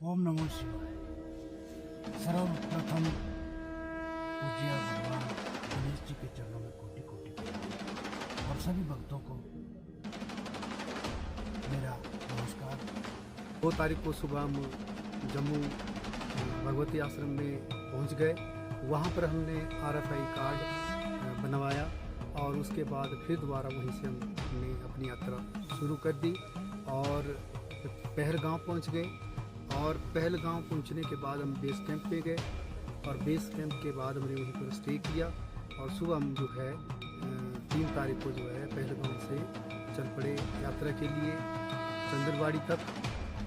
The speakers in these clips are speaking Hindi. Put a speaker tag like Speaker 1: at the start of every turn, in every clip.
Speaker 1: ओम नमो शिवाय। सर्वप्रथम पूज्य भगवान गणेश जी के चरणों में कोटि कोटि प्रणाम और सभी भक्तों को मेरा नमस्कार।
Speaker 2: 2 तारीख को सुबह हम जम्मू भगवती आश्रम में पहुंच गए। वहां पर हमने RFI कार्ड बनवाया और उसके बाद फिर दोबारा वहीं से हमने अपनी यात्रा शुरू कर दी और पहलगांव पहुंच गए। और पहलगांव पहुंचने के बाद हम बेस कैंप पे गए और बेस कैंप के बाद हमने वहीं पर स्टे किया और सुबह हम जो है 3 तारीख को जो है पहलगांव से चल पड़े यात्रा के लिए चंदनबाड़ी तक।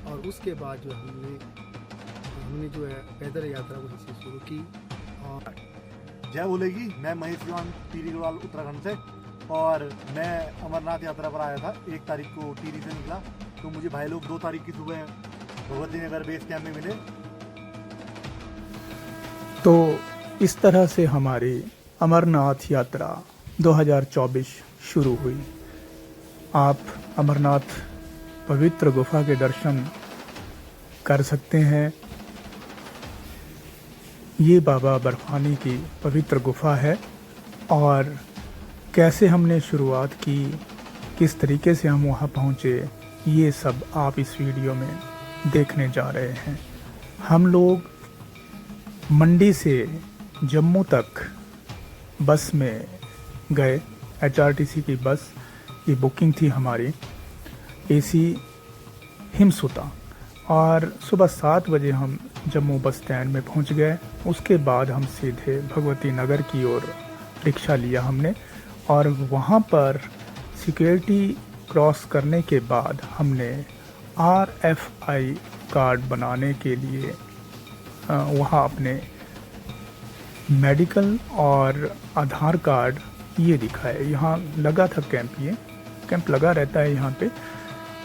Speaker 2: और उसके बाद जो हमने जो है पैदल यात्रा वहीं से शुरू की। और
Speaker 3: जय बोलेगी। मैं महेश चौहान टिहरी गढ़वाल उत्तराखंड से और मैं अमरनाथ यात्रा पर आया था। 1 तारीख को टिहरी से निकला तो मुझे भाई लोग 2 तारीख की सुबह भगवती नगर बेस कैंप में मिले।
Speaker 4: तो इस तरह से हमारी अमरनाथ यात्रा 2024 शुरू हुई। आप अमरनाथ पवित्र गुफा के दर्शन कर सकते हैं। ये बाबा बर्फानी की पवित्र गुफा है और कैसे हमने शुरुआत की, किस तरीके से हम वहाँ पहुँचे, ये सब आप इस वीडियो में देखने जा रहे हैं। हम लोग मंडी से जम्मू तक बस में गए। HRTC की बस, ये बुकिंग थी हमारी AC हिमसुता। और सुबह 7 बजे हम जम्मू बस स्टैंड में पहुंच गए। उसके बाद हम सीधे भगवती नगर की ओर रिक्शा लिया हमने और वहां पर सिक्योरिटी क्रॉस करने के बाद हमने RFI कार्ड बनाने के लिए वहाँ अपने मेडिकल और आधार कार्ड ये दिखाए। यहाँ लगा था कैंप, ये कैंप लगा रहता है यहाँ पे।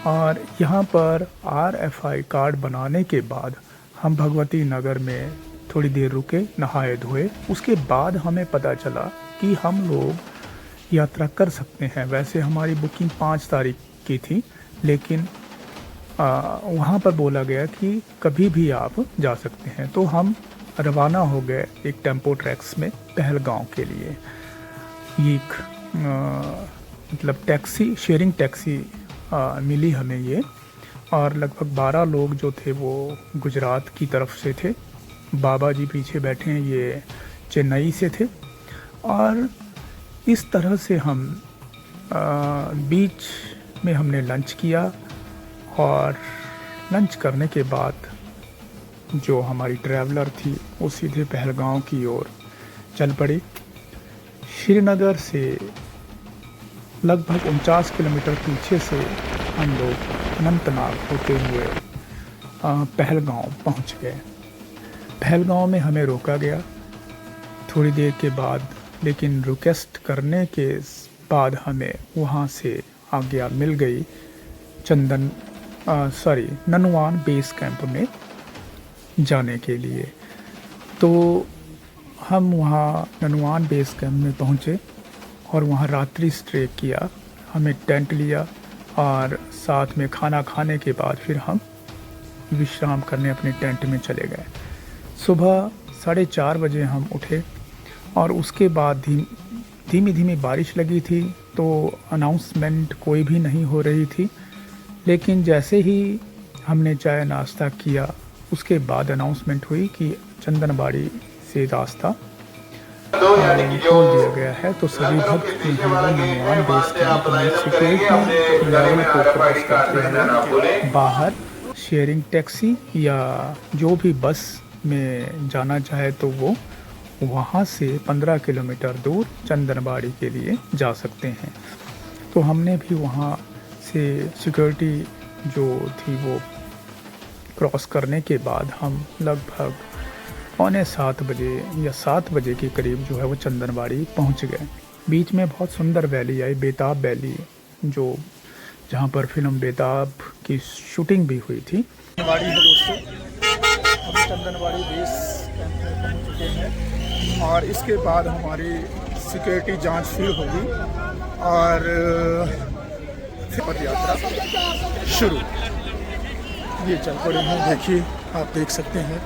Speaker 4: और यहाँ पर RFI कार्ड बनाने के बाद हम भगवती नगर में थोड़ी देर रुके, नहाए धोए। उसके बाद हमें पता चला कि हम लोग यात्रा कर सकते हैं। वैसे हमारी बुकिंग 5 तारीख की थी, लेकिन वहाँ पर बोला गया कि कभी भी आप जा सकते हैं। तो हम रवाना हो गए एक टेम्पो ट्रैक्स में पहलगांव के लिए। एक मतलब टैक्सी, शेयरिंग टैक्सी मिली हमें ये। और लगभग 12 लोग जो थे वो गुजरात की तरफ से थे। बाबा जी पीछे बैठे हैं, ये चेन्नई से थे। और इस तरह से हम बीच में हमने लंच किया और लंच करने के बाद जो हमारी ट्रैवलर थी वो सीधे पहलगांव की ओर चल पड़ी। श्रीनगर से लगभग 49 किलोमीटर पीछे से हम लोग अनंतनाग होते हुए पहलगांव पहुंच गए। पहलगांव में हमें रोका गया थोड़ी देर के बाद, लेकिन रिक्वेस्ट करने के बाद हमें वहाँ से आज्ञा मिल गई ननवान बेस कैंप में जाने के लिए। तो हम वहाँ ननवान बेस कैंप में पहुँचे और वहाँ रात्रि स्टे किया। हमें टेंट लिया और साथ में खाना खाने के बाद फिर हम विश्राम करने अपने टेंट में चले गए। सुबह 4:30 बजे हम उठे और उसके बाद धीमी धीमी बारिश लगी थी, तो अनाउंसमेंट कोई भी नहीं हो रही थी। लेकिन जैसे ही हमने चाय नाश्ता किया उसके बाद अनाउंसमेंट हुई कि चंदनबाड़ी से रास्ता खोल दिया गया है। तो सभी भक्त ननवान बेस कैंप में सिक्योरिटी लेवल को क्रॉस करते हुए बाहर शेयरिंग टैक्सी या जो भी बस में जाना चाहे तो वो वहाँ से 15 किलोमीटर दूर चंदनबाड़ी के लिए जा सकते हैं। तो हमने भी वहाँ से सिक्योरिटी जो थी वो क्रॉस करने के बाद हम लगभग 6:45 बजे या 7 बजे के करीब जो है वो चंदनबाड़ी पहुँच गए। बीच में बहुत सुंदर वैली आई, बेताब वैली, जो जहाँ पर फिल्म बेताब की शूटिंग भी हुई थी। चंदनबाड़ी है दोस्तों, हम चंदनबाड़ी बेस कैंप में पहुँच चुके हैं और इसके बाद हमारी सिक्योरिटी जांच शुरू होगी और पद यात्रा शुरू। ये चल पड़े हैं, देखिए
Speaker 5: आप देख सकते हैं।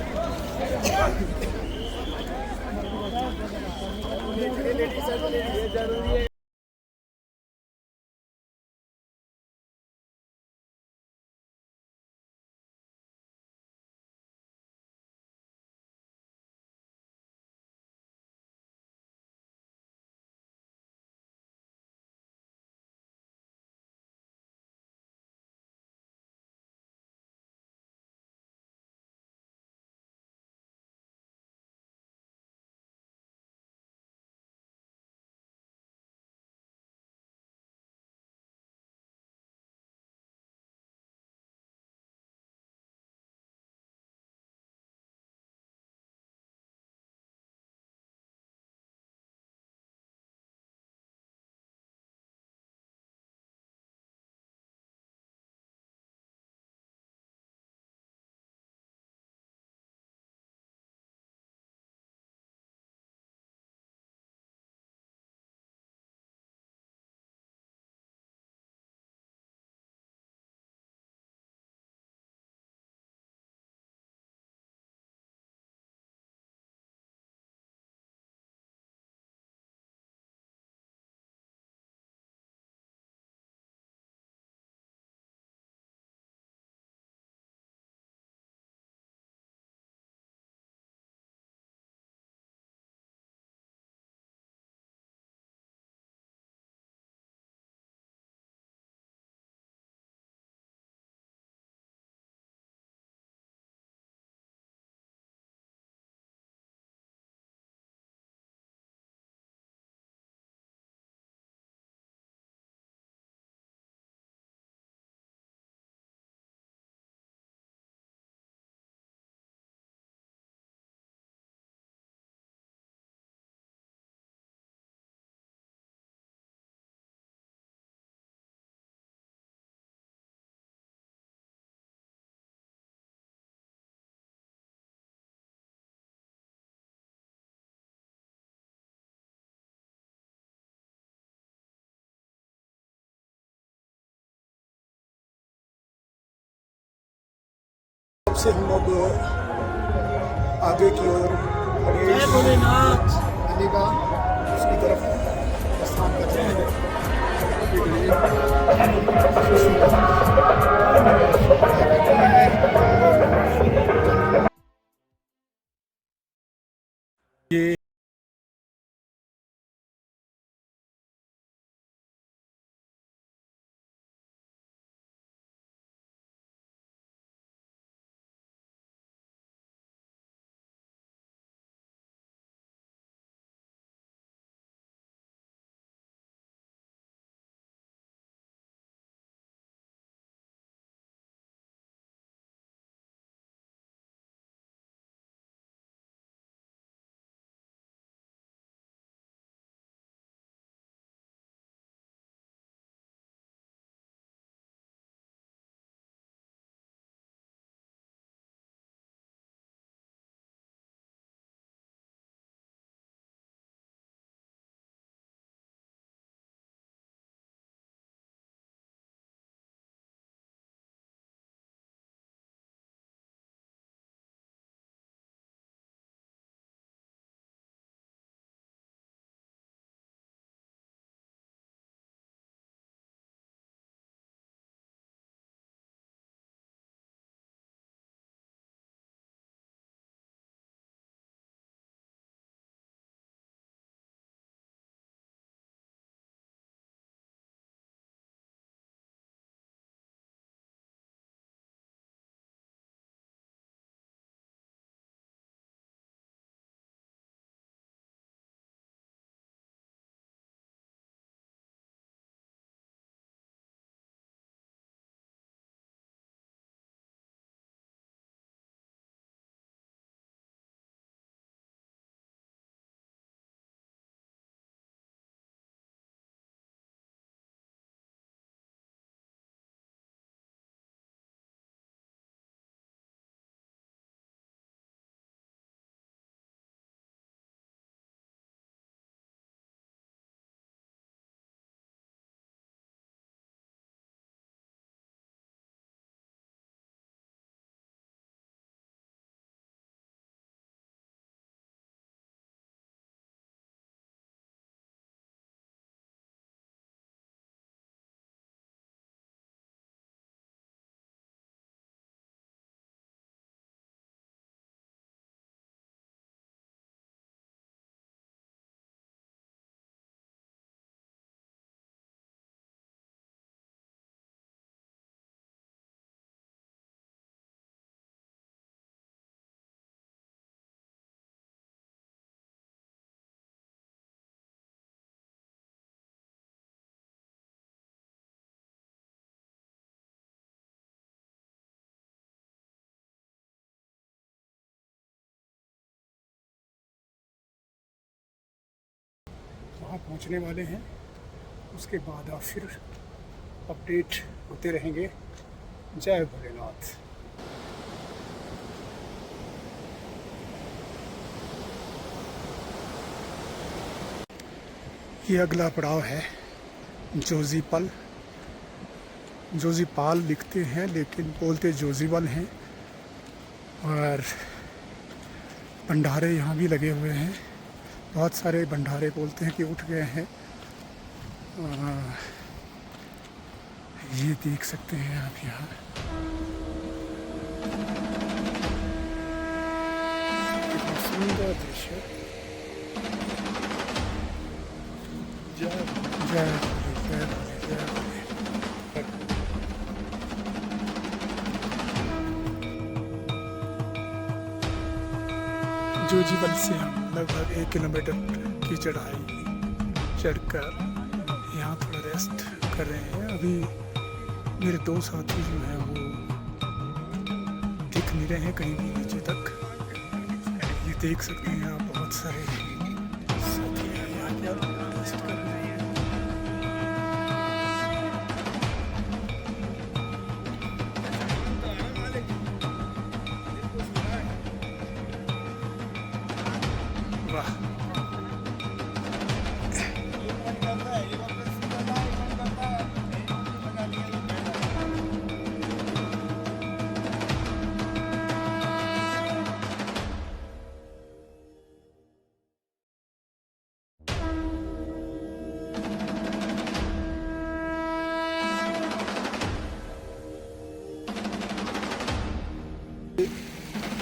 Speaker 5: से हम लोग आगे की ओर मिलेगा उसकी तरफ प्रस्थान कर रहे हैं। ये
Speaker 4: वहाँ पहुँचने वाले हैं। उसके बाद आप फिर अपडेट होते रहेंगे। जय भोलेनाथ। ये अगला पड़ाव है जोजीपल। जोजीपाल लिखते हैं लेकिन बोलते जोजीपल हैं। और भंडारे यहाँ भी लगे हुए हैं। बहुत सारे भंडारे बोलते हैं कि उठ गए हैं। ये देख सकते हैं आप यहाँ। कितना सुंदर दृश्य। जय भोले, जय भोले, जय भोले, जय भोले। जोजीपल से हम लगभग 1 किलोमीटर की चढ़ाई चढ़कर यहाँ थोड़ा रेस्ट कर रहे हैं। अभी मेरे 2 साथी जो हैं वो दिख नहीं रहे हैं कहीं भी नीचे तक। ये देख सकते हैं आप, बहुत सारे साथी हैं यहाँ पे रेस्ट कर रहे हैं। वाह,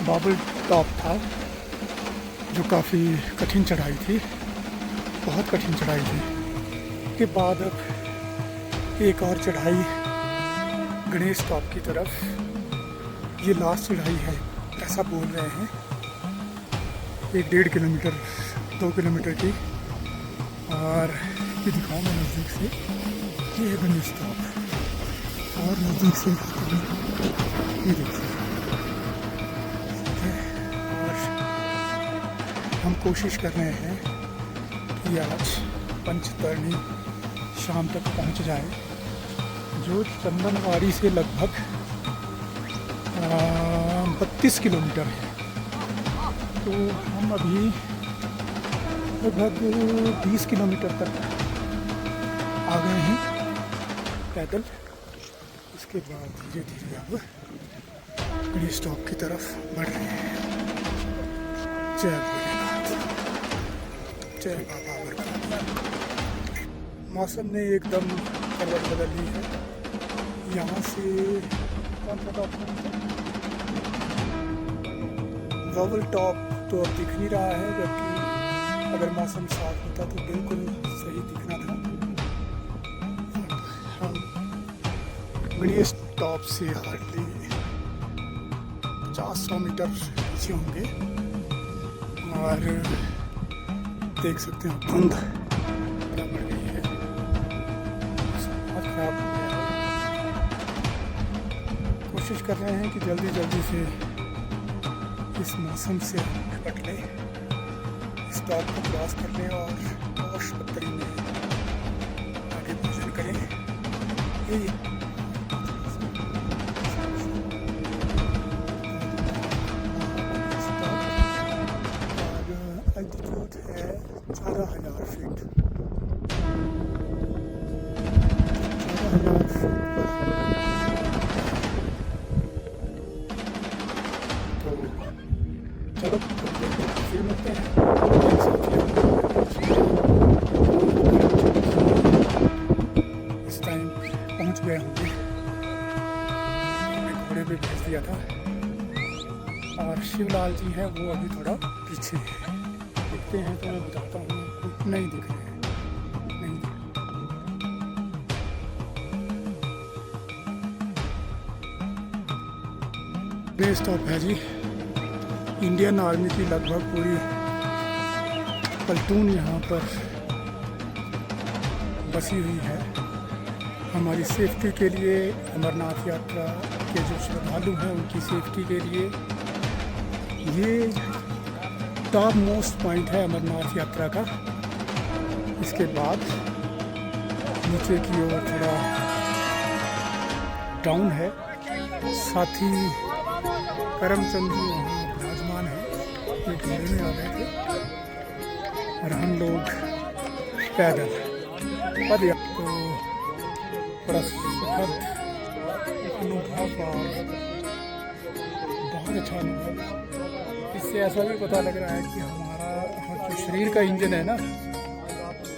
Speaker 4: बाबल टॉप था जो काफ़ी कठिन चढ़ाई थी, बहुत कठिन चढ़ाई थी। के बाद अब एक और चढ़ाई गणेश टॉप की तरफ। ये लास्ट चढ़ाई है ऐसा बोल रहे हैं। 1-1.5 किलोमीटर 2 किलोमीटर की। और ये दिखाऊँ मैं नज़दीक से, ये है गणेश टॉप। और नज़दीक से ये देखिए। हम कोशिश कर रहे हैं कि आज पंचतरणी शाम तक पहुंच जाए, जो चंदनवाड़ी से लगभग 32 किलोमीटर है। तो हम अभी लगभग 20 किलोमीटर तक आ गए हैं पैदल। इसके बाद धीरे धीरे अब गणेश टॉप की तरफ बढ़ रहे हैं। जय भोलेनाथ, जय बाबा बरकत। मौसम ने एकदम करवट बदल ली है। यहाँ से कौन सा टॉप बाबल टॉप तो अब दिख नहीं रहा है, जबकि अगर मौसम साफ होता तो बिल्कुल सही दिखना था। हम गणेश टॉप से हार्डली 50-100 मीटर पीछे होंगे। और देख सकते हैं धुंध बढ़ गई है, बहुत खराब हो गया है। कोशिश कर रहे हैं कि जल्दी जल्दी से इस मौसम से निपट लें, इस टॉप को क्रॉस कर लें और पौष-पत्तरी में आगे भोजन करें। ये एल्टीट्यूड है 14,000 फीट। 14,000 फीट पर। तो चलो फिर मिलते हैं। इस टाइम पहुंच गए होंगे। घोड़े पे भेज दिया था। और शिवलाल जी हैं वो अभी थोड़ा पीछे है। दिखते हैं तो मैं बताता हूँ। नहीं दिख रहे हैं, नहीं दिख रहे। बेस स्टॉप है जी। इंडियन आर्मी की लगभग पूरी प्लटून यहाँ पर बसी हुई है। हमारी सेफ्टी के लिए, अमरनाथ यात्रा के जो श्रद्धालु हैं उनकी सेफ्टी के लिए ये टॉप मोस्ट पॉइंट है अमरनाथ यात्रा का। इसके बाद नीचे की ओर थोड़ा डाउन है। साथ ही करमचंद जी वहाँ विराजमान है, ये घोड़े में आ गए थे और हम लोग पैदल पदयात्रा। तो बड़ा सुखद अनुभव और बहुत अच्छा अनुभव। इससे ऐसा भी पता लग रहा है कि हमारा जो शरीर का इंजन है ना,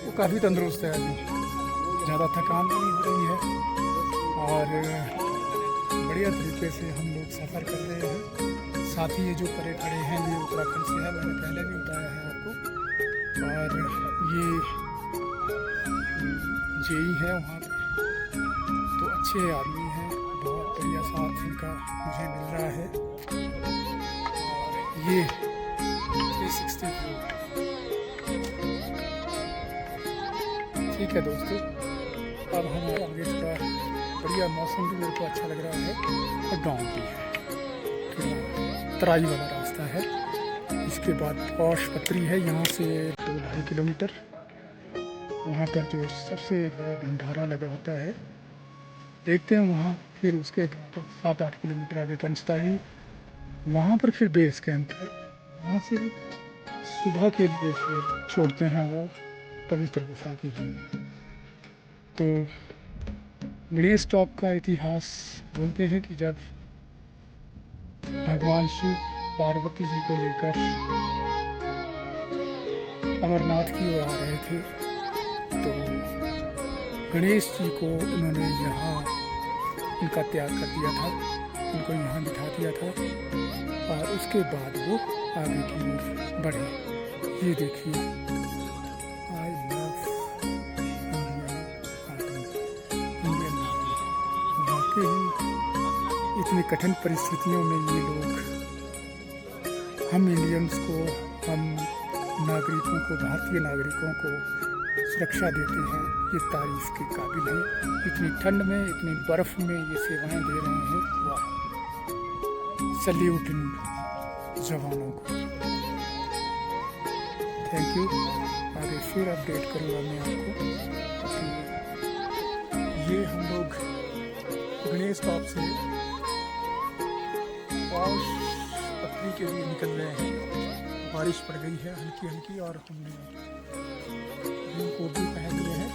Speaker 4: वो काफ़ी तंदुरुस्त है अभी, ज़्यादा थकान भी नहीं हो रही है और बढ़िया तरीके से हम लोग सफ़र कर रहे हैं। साथ ही ये जो परे खड़े हैं ये उत्तराखंड से है, मैंने पहले भी बताया है आपको। और ये जेई है वहाँ पे, तो अच्छे आदमी हैं, बहुत बढ़िया साथ इनका मुझे मिल रहा है। और ये 360 व्यू। ठीक है दोस्तों, अब हम आगे थोड़ा बढ़िया मौसम भी मेरे को अच्छा लग रहा है और गाँव भी है, तराई वाला रास्ता है। इसके बाद पौष पत्री है, यहाँ से 2-2.5 किलोमीटर। वहाँ पर जो सबसे भंडारा लगा होता है, देखते हैं वहाँ। फिर उसके 7-8 किलोमीटर आगे पंचताही, वहाँ पर फिर बेस कैंप है। वहाँ से सुबह के लिए छोड़ते हैं वो पवित्र गुफा की। तो गणेश टॉप का इतिहास बोलते हैं कि जब भगवान शिव पार्वती जी को लेकर अमरनाथ की ओर आ रहे थे, तो गणेश जी को उन्होंने यहाँ इनका त्याग कर दिया था, उनको यहाँ बिठा दिया था और उसके बाद वो आगे की ओर बढ़े। ये देखिए, आई लव इंडियन आर्मी। वाकई इतनी कठिन परिस्थितियों में ये लोग हम इंडियंस को, हम नागरिकों को, भारतीय नागरिकों को सुरक्षा देते हैं, ये तारीफ के काबिल है। इतनी ठंड में, इतनी बर्फ में ये सेवाएं दे रहे हैं, वाह, सल्यूट इन जवानों को। Thank you. आगे फिर अपडेट करूँगा मैं आपको। ये हम लोग गणेश टॉप से पौष पत्री के लिए निकल रहे हैं। बारिश पड़ गई है हल्की हल्की और हमने रेनकोट भी पहन लिए हैं।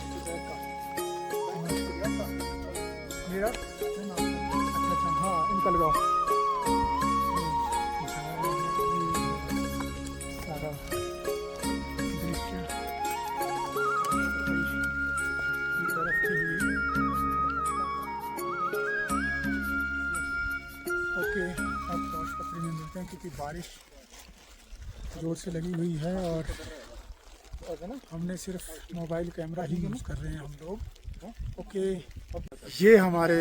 Speaker 4: मेरा अच्छा, हाँ, इनका लगाओ। सारा दृश्य की तरफ के लिए। ओके, अब पौष पत्री में मिलते हैं क्योंकि बारिश जोर से लगी हुई है और हमने सिर्फ मोबाइल कैमरा ही यूज़ कर रहे हैं हम लोग। ओके, ये हमारे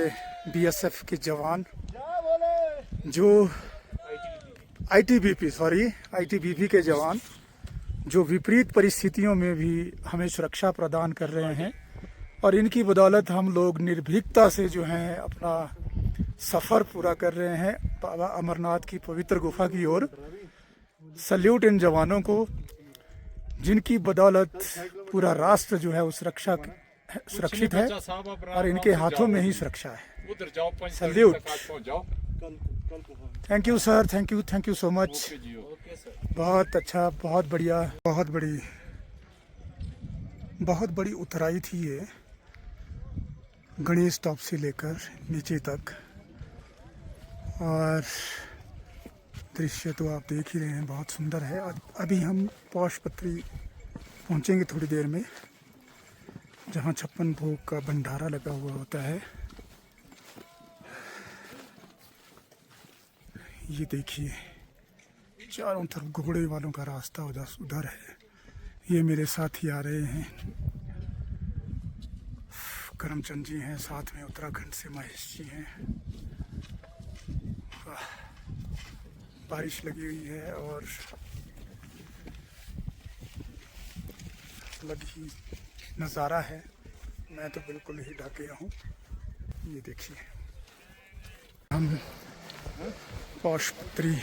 Speaker 4: बीएसएफ के जवान जो आईटीबीपी के जवान जो विपरीत परिस्थितियों में भी हमें सुरक्षा प्रदान कर रहे हैं और इनकी बदौलत हम लोग निर्भीकता से जो है अपना सफ़र पूरा कर रहे हैं बाबा अमरनाथ की पवित्र गुफा की ओर। सल्यूट इन जवानों को, जिनकी बदौलत पूरा राष्ट्र जो है वो सुरक्षित है और इनके हाथों में ही सुरक्षा है। Salute. Thank you sir, thank you so much. बहुत अच्छा, बहुत बढ़िया, बहुत बड़ी उतराई थी ये, गणेश टॉप से लेकर नीचे तक। और दृश्य तो आप देख ही रहे हैं, बहुत सुंदर है। अभी हम पौष पत्री पहुंचेंगे थोड़ी देर में, जहां 56 भोग का भंडारा लगा हुआ होता है। ये देखिए, चारों तरफ घोड़े वालों का रास्ता उधर है। ये मेरे साथी आ रहे हैं, करमचंद जी हैं, साथ में उत्तराखंड से महेश जी हैं। बारिश लगी हुई है और अलग ही नज़ारा है। मैं तो बिल्कुल ही ढक गया हूँ। ये देखिए, हम पौष पत्री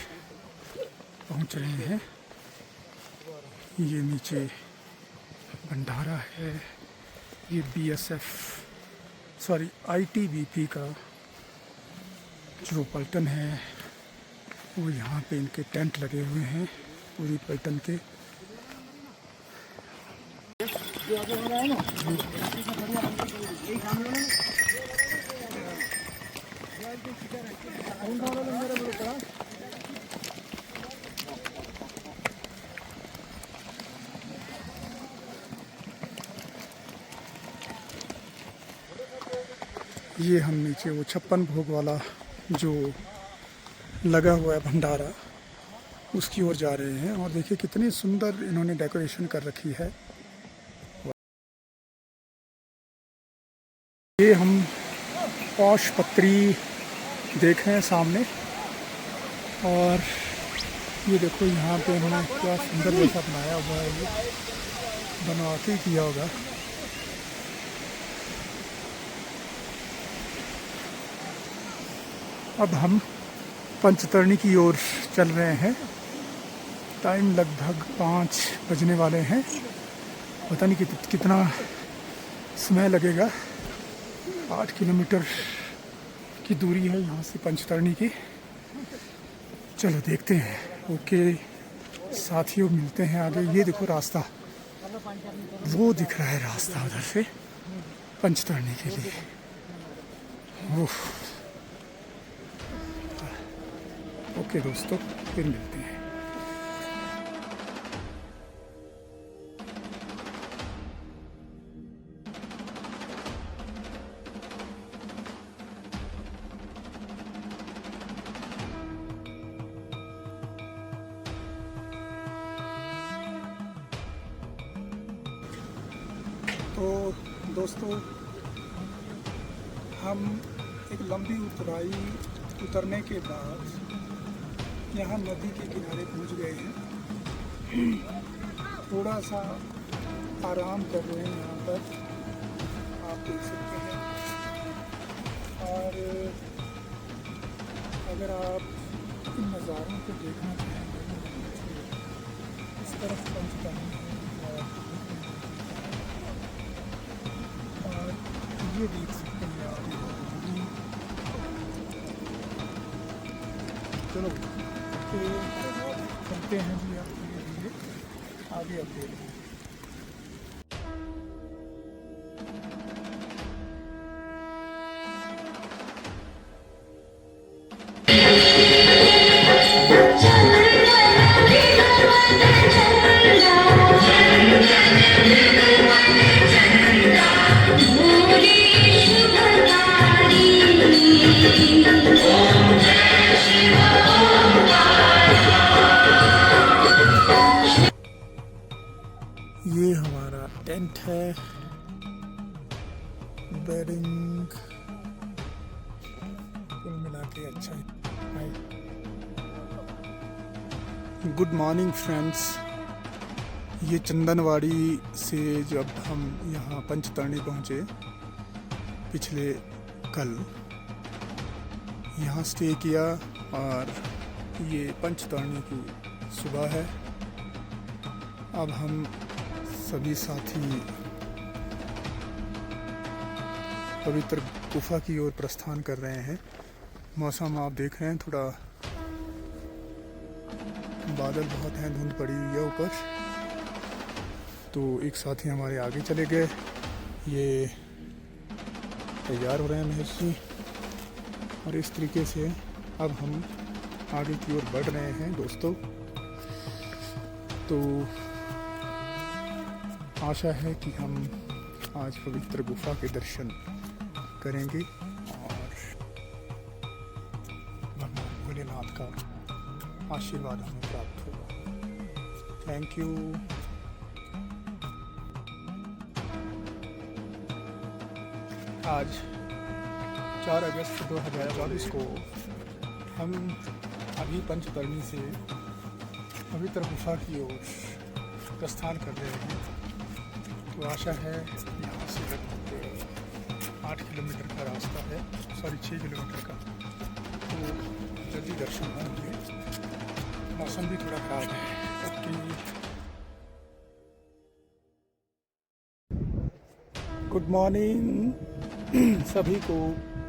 Speaker 4: पहुँच रहे हैं। ये नीचे भंडारा है। ये ITBP का जो पलटन है वो यहाँ पे इनके टेंट लगे हुए हैं पूरी पलटन के। ये हम नीचे वो 56 भोग वाला जो लगा हुआ है भंडारा उसकी ओर जा रहे हैं। और देखिए कितनी सुंदर इन्होंने डेकोरेशन कर रखी है। ये हम पौष पत्री देख रहे हैं सामने। और ये देखो यहाँ पे इन्होंने क्या सुंदर जैसा बनाया हुआ है। ये बनवा के किया होगा। अब हम पंचतरणी की ओर चल रहे हैं। टाइम लगभग 5 बजने वाले हैं। पता नहीं कितना समय लगेगा। 8 किलोमीटर की दूरी है यहाँ से पंचतरणी की। चलो देखते हैं। ओके साथियों, मिलते हैं आगे। ये देखो रास्ता, वो दिख रहा है रास्ता उधर से पंचतरणी के लिए। ओह ओके दोस्तों, फिर मिलते हैं। तो दोस्तों, हम एक लंबी उतरने के बाद यहाँ नदी के किनारे पहुँच गए हैं। थोड़ा सा आराम कर रहे हैं यहाँ पर, आप देख सकते हैं। और अगर आप इन नज़ारों को देखना चाहेंगे, इस तरफ पंचतरणी है और ये देख सकते हैं आप। चलो तो चलते हैं जी, आप धीरे धीरे आगे अपडेट। ये हमारा टेंट है। बेडिंग कुल मिला के अच्छा है। Good morning friends. ये चंदनवाड़ी से जब हम यहाँ पंचतरणी पहुँचे पिछले कल, यहाँ स्टे किया। और ये पंचतरणी की सुबह है। अब हम सभी साथी पवित्र गुफा की ओर प्रस्थान कर रहे हैं। मौसम आप देख रहे हैं, थोड़ा बादल बहुत हैं, धुंध पड़ी हुई है ऊपर। तो एक साथी हमारे आगे चले गए। ये तैयार हो रहे हैं महेश जी। और इस तरीके से अब हम आगे की ओर बढ़ रहे हैं दोस्तों। तो आशा है कि हम आज पवित्र गुफा के दर्शन करेंगे और भगवान भोलेनाथ का आशीर्वाद हमें प्राप्त होगा। Thank you. आज 4 अगस्त 2024 को हम अभी पंचतरणी से पवित्र गुफा की ओर प्रस्थान कर रहे हैं। तो आशा है यहाँ से लगभग 8 किलोमीटर का रास्ता है, 6 किलोमीटर का। तो जल्दी दर्शन होंगे। मौसम भी थोड़ा ख़राब है। ओके। गुड मॉर्निंग सभी को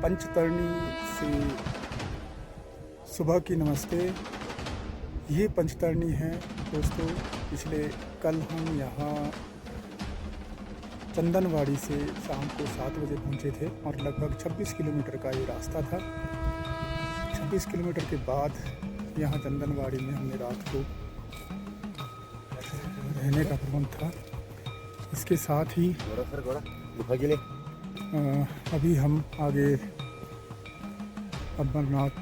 Speaker 4: पंचतरणी से सुबह की नमस्ते। ये पंचतरणी है दोस्तों। पिछले कल हम यहाँ चंदनवाड़ी से शाम को 7 बजे पहुँचे थे और लगभग 26 किलोमीटर का ये रास्ता था। 26 किलोमीटर के बाद यहाँ चंदनवाड़ी में हमने रात को रहने का प्रबंध था। इसके साथ ही अभी हम आगे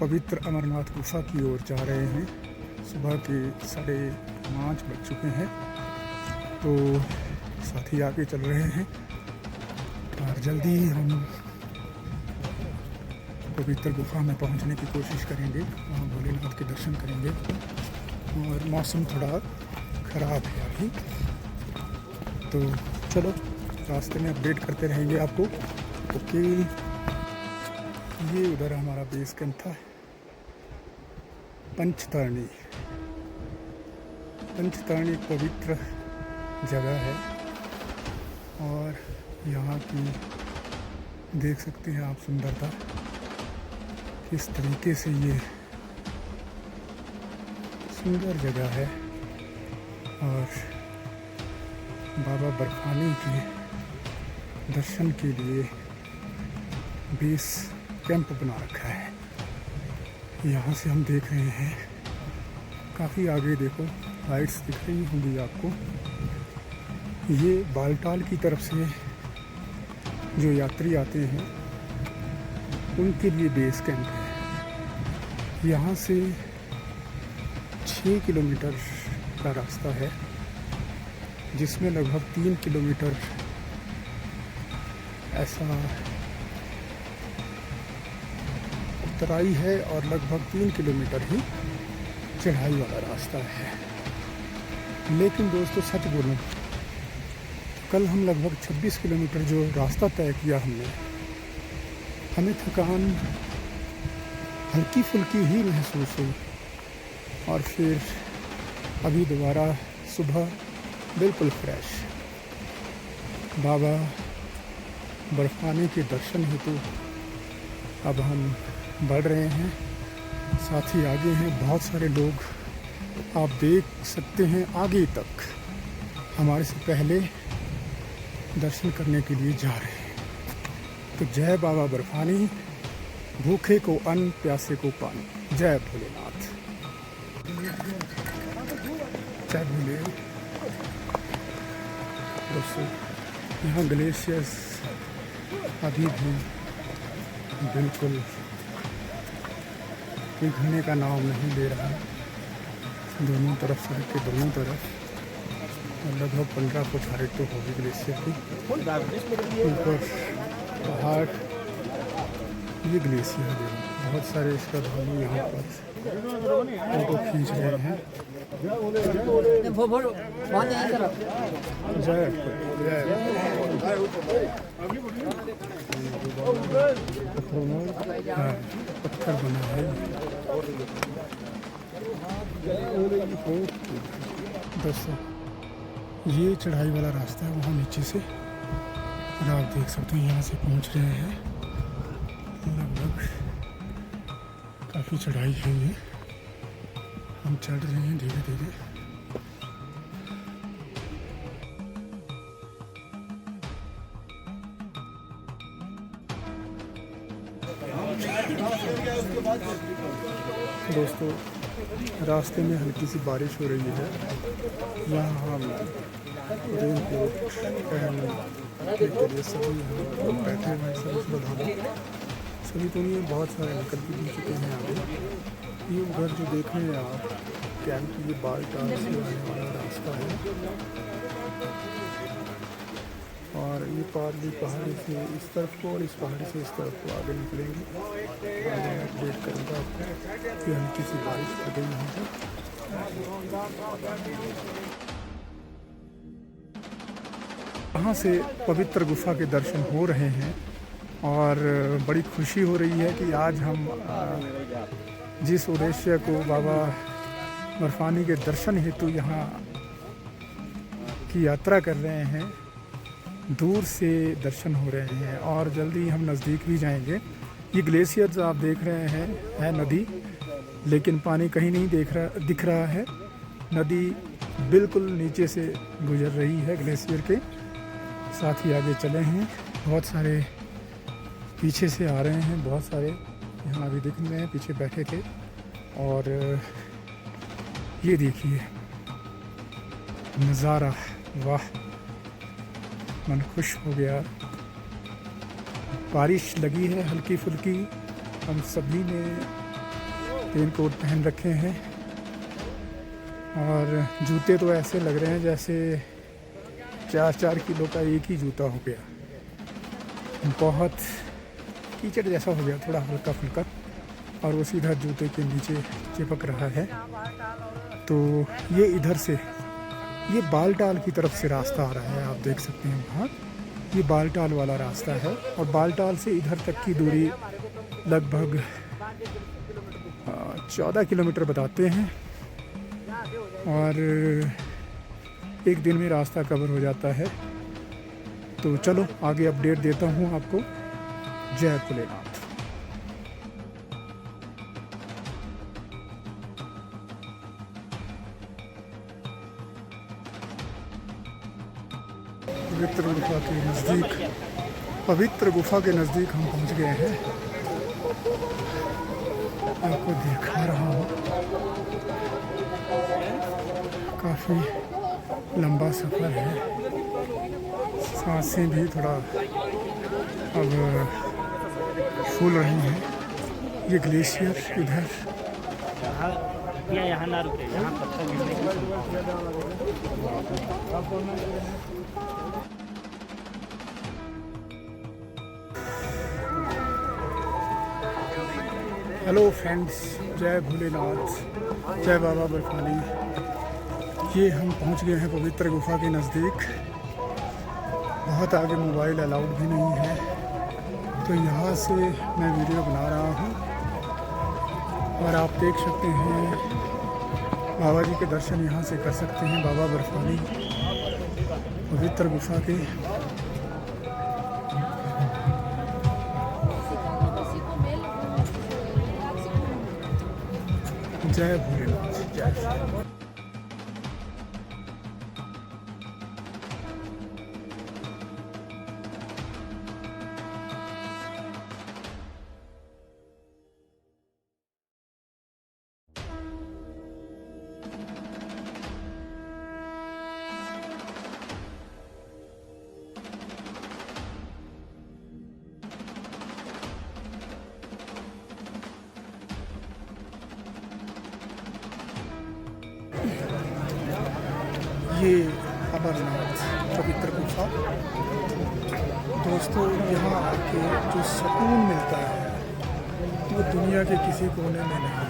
Speaker 4: पवित्र अमरनाथ गुफा की ओर जा रहे हैं। सुबह के 5:30 बज चुके हैं, तो साथी आगे चल रहे हैं और जल्दी ही हम पवित्र गुफा में पहुंचने की कोशिश करेंगे। वहाँ भोलेनाथ के दर्शन करेंगे और मौसम थोड़ा ख़राब है अभी, तो चलो रास्ते में अपडेट करते रहेंगे आपको। ओके, ये उधर हमारा बेस कैंप था। पंचतरणी एक पवित्र जगह है और यहाँ की देख सकते हैं आप सुंदरता, किस तरीके से ये सुंदर जगह है। और बाबा बर्फानी के दर्शन के लिए बेस कैंप बना रखा है। यहाँ से हम देख रहे हैं, काफ़ी आगे देखो लाइट्स दिख रही होंगी आपको। ये बालटाल की तरफ से जो यात्री आते हैं उनके लिए बेस कैंप है। यहाँ से 6 किलोमीटर का रास्ता है, जिसमें लगभग 3 किलोमीटर ऐसा उतराई है और लगभग 3 किलोमीटर ही चढ़ाई वाला रास्ता है। लेकिन दोस्तों सच बोलूं, कल हम लगभग 26 किलोमीटर जो रास्ता तय किया हमें थकान हल्की फुल्की ही महसूस हुई और फिर अभी दोबारा सुबह बिल्कुल फ्रेश बाबा बर्फानी के दर्शन हेतु अब हम बढ़ रहे हैं। साथ ही आगे हैं बहुत सारे लोग, आप देख सकते हैं आगे तक हमारे से पहले दर्शन करने के लिए जा रहे हैं। तो जय बाबा बर्फानी, भूखे को अन्न प्यासे को पानी। जय भोलेनाथ, जय भोले। दोस्तों यहाँ ग्लेशियर्स अभी भी बिल्कुल पिघलने का नाम नहीं ले रहा है। दोनों तरफ, सड़क के दोनों तरफ लगभग 15 फुट हाइट तो होगी ग्लेशियर की। ऊपर पहाड़, ये ग्लेशियर है। बहुत सारे श्रद्धालु यहाँ पर फोटो खींच रहे हैं। जय पत्थर बना है। दोस्तों ये चढ़ाई वाला रास्ता है वहाँ नीचे से, और आप देख सकते हैं यहाँ से पहुँच रहे हैं। लगभग काफ़ी चढ़ाई है ये, हम चढ़ रहे हैं धीरे धीरे। दोस्तों रास्ते में हल्की सी बारिश हो रही है। यहाँ हम रेनकोट पहनने के लिए सभी लोग बैठे हुए हैं। सभी तो नहीं, बहुत सारे निकल भी चुके हैं आगे। ये उधर जो देख रहे हैं आप कैंप, ये बालटाल से आने वाला रास्ता है और ये पार्ली पहाड़ी से इस तरफ को और इस पहाड़ी से इस तरफ को आगे निकलेंगे। आगे मैं अपडेट करूँगा आपको। ये हल्की सी बारिश हो गई यहाँ पर। यहाँ से पवित्र गुफा के दर्शन हो रहे हैं और बड़ी खुशी हो रही है कि आज हम जिस उद्देश्य को बाबा बर्फानी के दर्शन हेतु यहाँ की यात्रा कर रहे हैं, दूर से दर्शन हो रहे हैं और जल्दी हम नज़दीक भी जाएंगे। ये ग्लेशियर्स आप देख रहे हैं, है नदी, लेकिन पानी कहीं नहीं दिख रहा है। नदी बिल्कुल नीचे से गुजर रही है ग्लेशियर के साथ ही आगे चले हैं। बहुत सारे पीछे से आ रहे हैं, बहुत सारे यहाँ अभी दिख रहे हैं, पीछे बैठे थे। और ये देखिए नज़ारा, वाह, मन खुश हो गया। बारिश लगी है हल्की फुल्की, हम सभी ने रेन कोट पहन रखे हैं और जूते तो ऐसे लग रहे हैं जैसे 4-4 किलो का एक ही जूता हो गया। बहुत कीचड़ जैसा हो गया, थोड़ा हल्का फुल्का, और वो सीधा जूते के नीचे चिपक रहा है। तो ये इधर से, ये बालटाल की तरफ से रास्ता आ रहा है, आप देख सकते हैं वहाँ, ये बालटाल वाला रास्ता है। और बालटाल से इधर तक की दूरी लगभग 14 किलोमीटर बताते हैं और एक दिन में रास्ता कवर हो जाता है। तो चलो आगे अपडेट देता हूँ आपको। जय भोलेनाथ। पवित्र गुफा के नज़दीक, पवित्र गुफा के नज़दीक हम पहुंच गए हैं। आपको दिखा रहा हूँ, काफ़ी लंबा सफ़र है, सांसें भी थोड़ा अब फूल रही हैं। ये ग्लेशियर इधर,
Speaker 6: यहाँ ना रुके, यहाँ पत्थर गिरने की
Speaker 4: हेलो फ्रेंड्स, जय भोलेनाथ, जय बाबा बर्फानी। ये हम पहुंच गए हैं पवित्र गुफा के नज़दीक। बहुत आगे मोबाइल अलाउड भी नहीं है, तो यहाँ से मैं वीडियो बना रहा हूँ और आप देख सकते हैं बाबा जी के दर्शन यहाँ से कर सकते हैं, बाबा बर्फानी पवित्र गुफा के। जय भोलेनाथ, जय श्री। ये अमरनाथ पवित्र गुफा। दोस्तों, यहाँ आके जो सुकून मिलता है वो दुनिया के किसी कोने में नहीं है।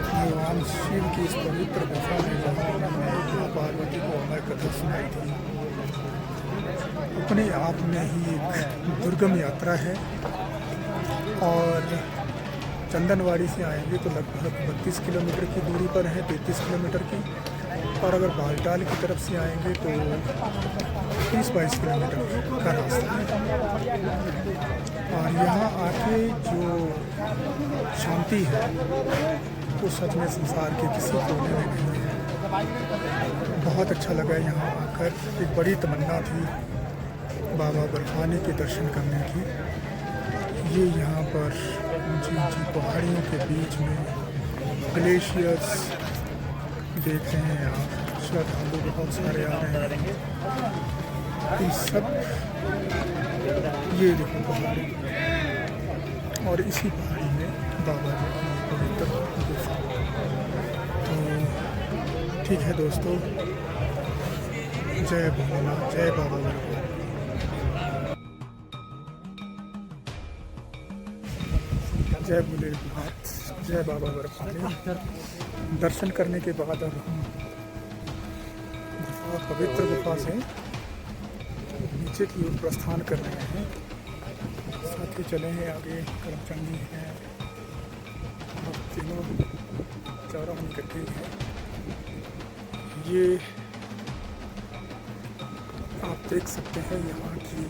Speaker 4: भगवान शिव की इस पवित्र गुफा में जहाँ उन्होंने माँ पार्वती को अमर कथा सुनाई थी, अपने आप में ही एक दुर्गम यात्रा है। और चंदनवाड़ी से आएंगे तो लगभग 32 किलोमीटर की दूरी पर है, 33 किलोमीटर की। और अगर बालटाल की तरफ से आएंगे तो 30-22 किलोमीटर का रास्ता है। और यहाँ आके जो शांति है वो सच में संसार के किसी कोने में नहीं है। बहुत अच्छा लगा यहाँ आकर। एक बड़ी तमन्ना थी बाबा बर्फानी के दर्शन करने की। ये यहाँ पर ऊंची पहाड़ियों के बीच में ग्लेशियर्स देख रहे हैं आप, श्रद्धालु बहुत सारे आ रहे हैं। इन सब, ये देखो पहाड़ी, और इसी पहाड़ी में बाबा जी की पवित्र गुफा। तो ठीक है दोस्तों, जय भोलेनाथ, जय बाबा बर्फानी। जय भोलेनाथ, जय बाबा बर्फानी। दर्शन करने के बाद अब हम पवित्र गुफा से नीचे की ओर प्रस्थान कर रहे हैं। साथ ही चले हैं आगे, करमचंदी है, तीनों चारों हम इकट्ठे हैं। ये आप देख सकते हैं यहाँ की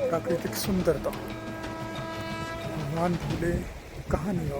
Speaker 4: प्राकृतिक सुंदरता। भगवान भूले कहाँ नहीं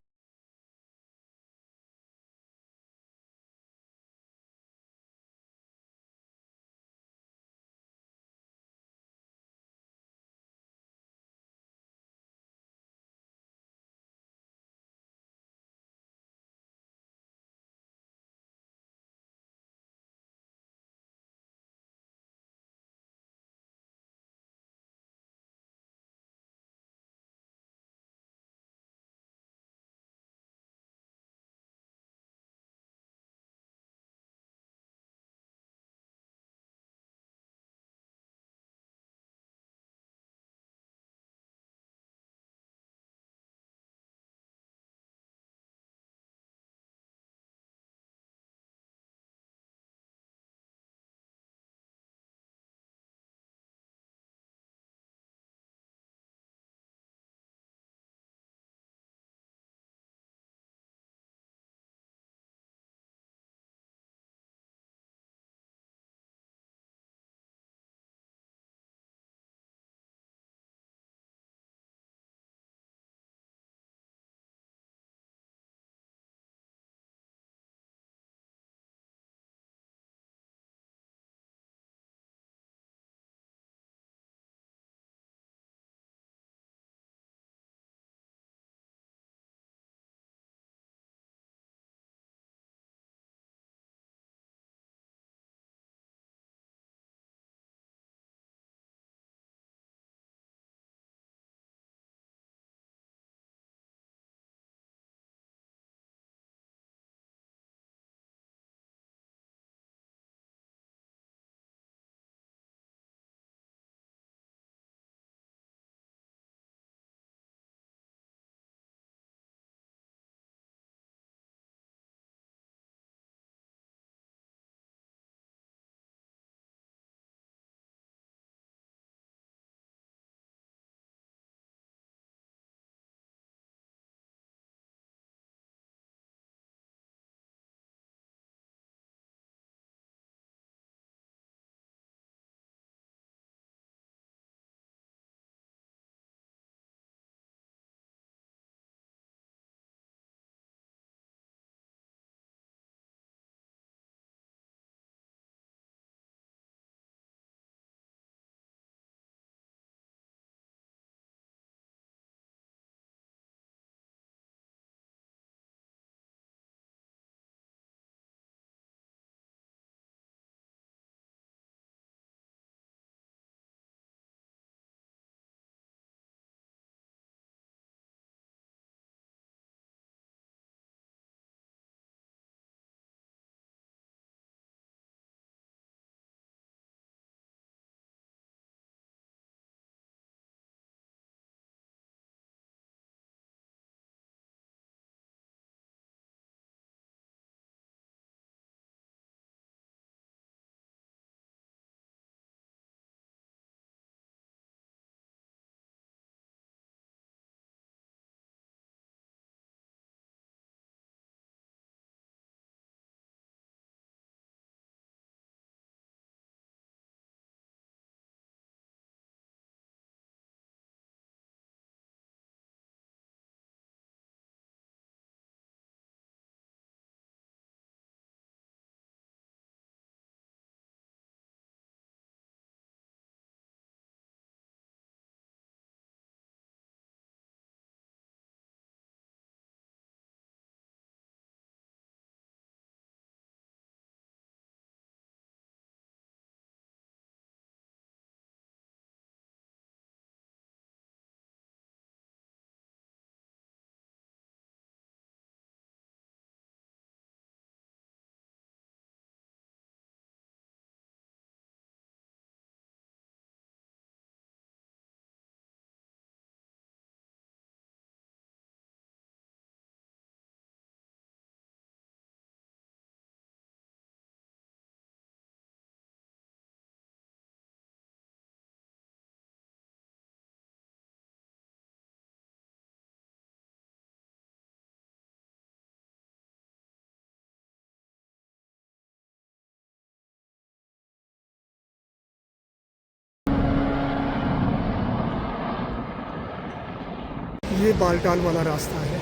Speaker 7: ये बालटाल वाला रास्ता है।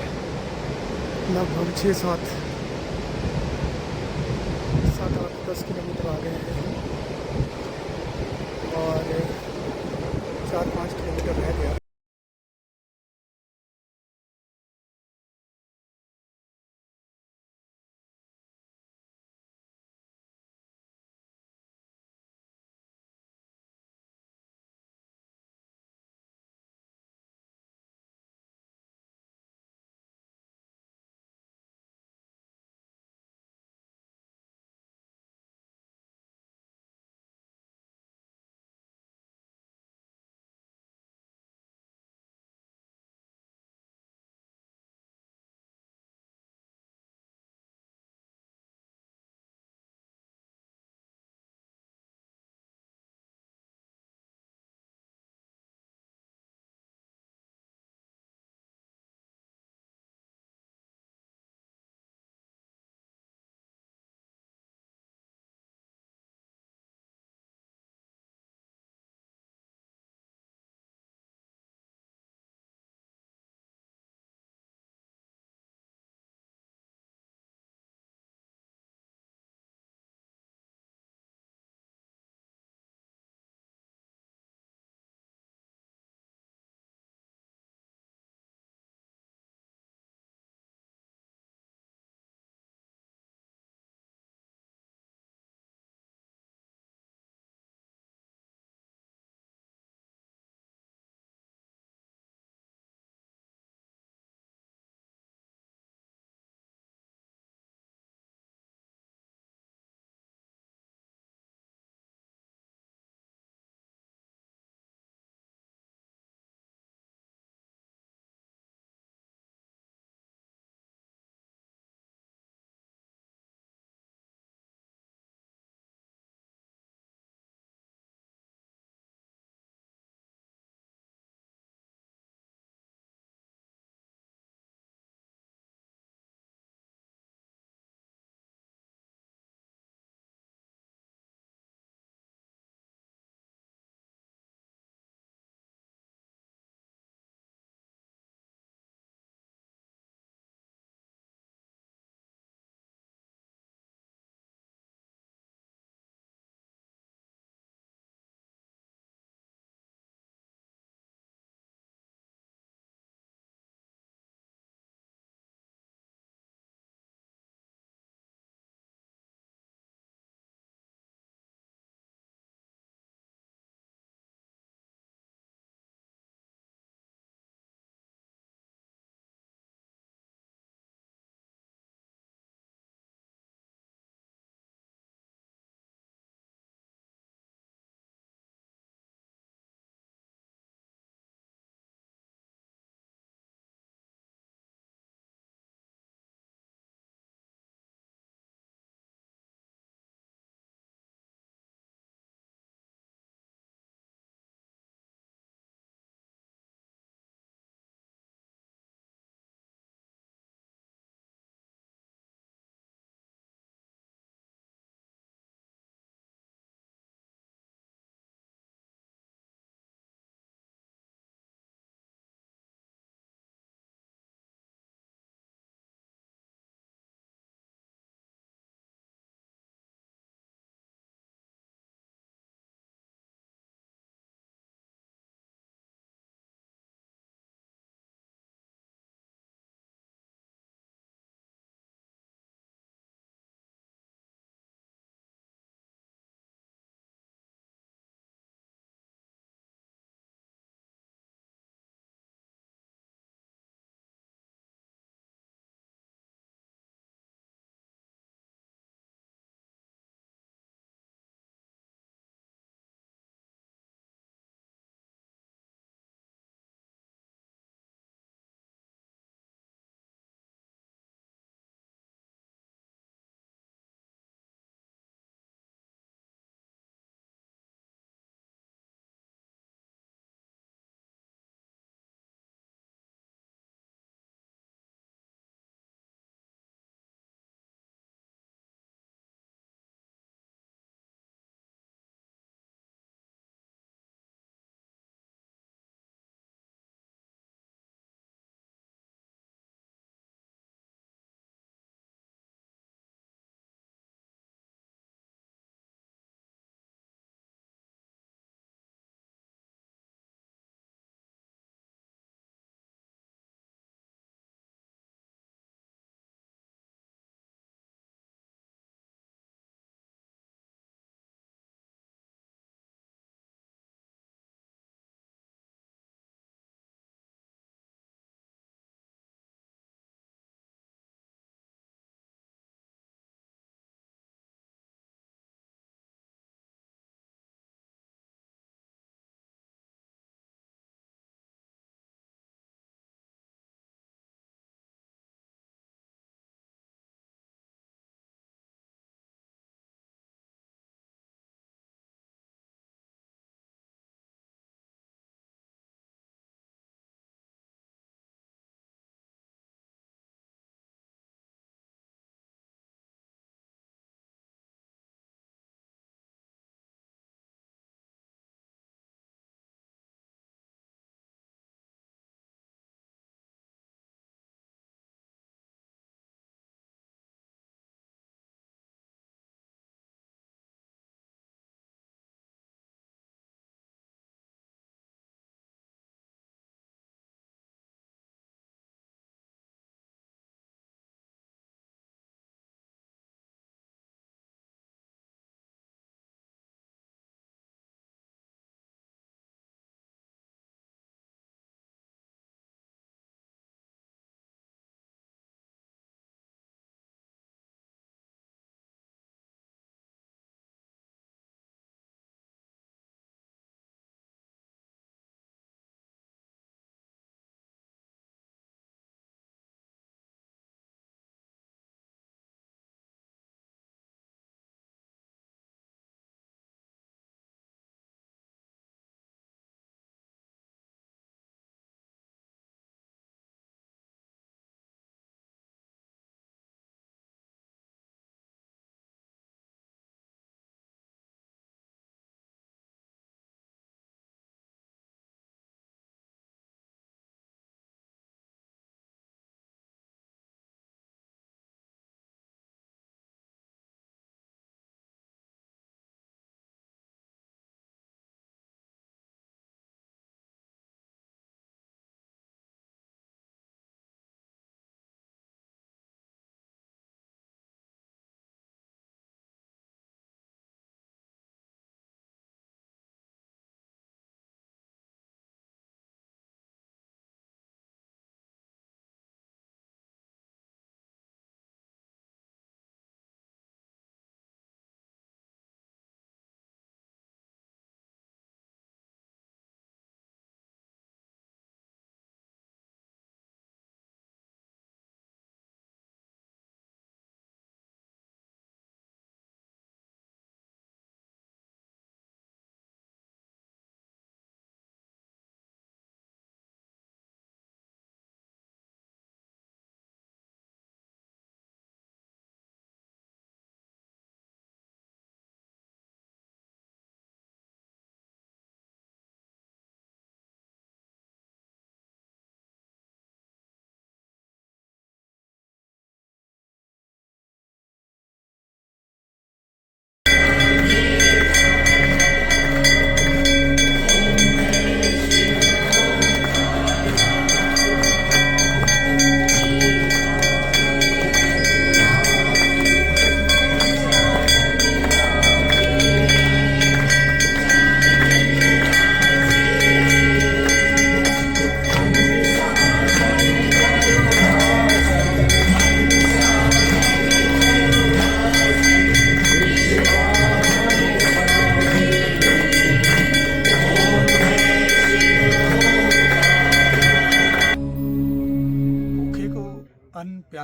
Speaker 7: लगभग 6-7 7-8-10 किलोमीटर आ गए हैं और 4-5 किलोमीटर रह गया।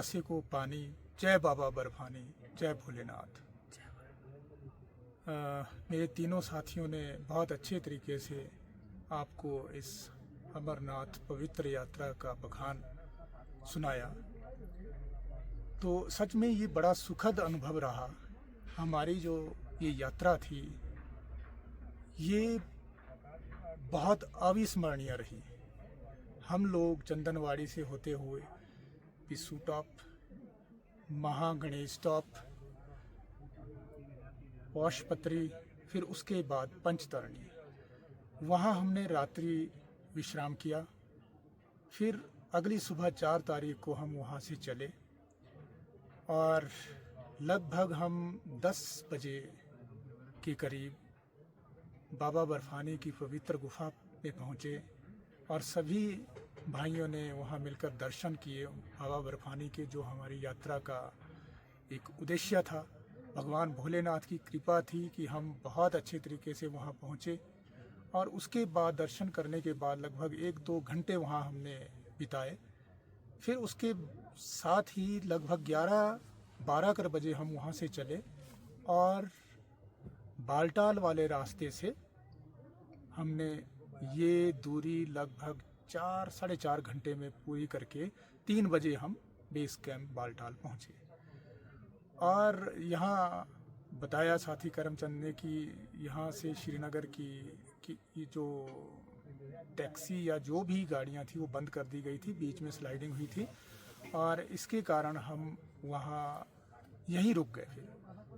Speaker 4: प्यासे को पानी, जय बाबा बर्फानी, जय भोलेनाथ। मेरे तीनों साथियों ने बहुत अच्छे तरीके से आपको इस अमरनाथ पवित्र यात्रा का बखान सुनाया। तो सच में ये बड़ा सुखद अनुभव रहा। हमारी जो ये यात्रा थी ये बहुत अविस्मरणीय रही। हम लोग चंदनवाड़ी से होते हुए पिस्सू टॉप, महागणेश टॉप, पौषपत्री, फिर उसके बाद पंचतरणी, वहाँ हमने रात्रि विश्राम किया। फिर अगली सुबह 4 तारीख को हम वहाँ से चले और लगभग हम 10 बजे के करीब बाबा बर्फानी की पवित्र गुफा पे पहुँचे और सभी भाइयों ने वहाँ मिलकर दर्शन किए बाबा बर्फानी के, जो हमारी यात्रा का एक उद्देश्य था। भगवान भोलेनाथ की कृपा थी कि हम बहुत अच्छे तरीके से वहाँ पहुँचे और उसके बाद दर्शन करने के बाद लगभग 1-2 घंटे वहाँ हमने बिताए। फिर उसके साथ ही लगभग 11-12 बजे हम वहाँ से चले और बालटाल वाले रास्ते से हमने ये दूरी लगभग 4-4.5 घंटे में पूरी करके 3 बजे हम बेस कैंप बालटाल पहुँचे। और यहाँ बताया साथी करमचंद ने कि यहाँ से श्रीनगर की ये जो टैक्सी या जो भी गाड़ियाँ थी वो बंद कर दी गई थी, बीच में स्लाइडिंग हुई थी और इसके कारण हम वहाँ यहीं रुक गए।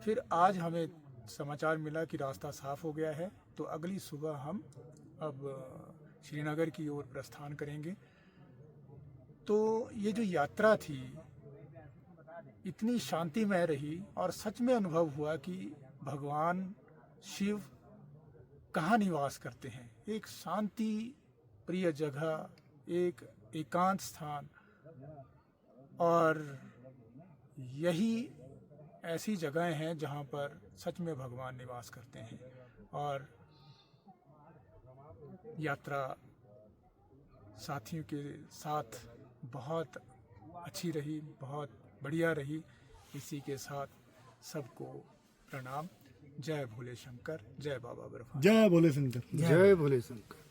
Speaker 4: फिर आज हमें समाचार मिला कि रास्ता साफ़ हो गया है, तो अगली सुबह हम अब श्रीनगर की ओर प्रस्थान करेंगे। तो ये जो यात्रा थी इतनी शांतिमय रही और सच में अनुभव हुआ कि भगवान शिव कहाँ निवास करते हैं। एक शांति प्रिय जगह, एक एकांत स्थान, और यही ऐसी जगहें हैं जहाँ पर सच में भगवान निवास करते हैं। और यात्रा साथियों के साथ बहुत अच्छी रही, बहुत बढ़िया रही। इसी के साथ सबको प्रणाम। जय भोले शंकर, जय बाबा बर्फानी।
Speaker 3: जय भोले शंकर।
Speaker 2: जय भोले शंकर।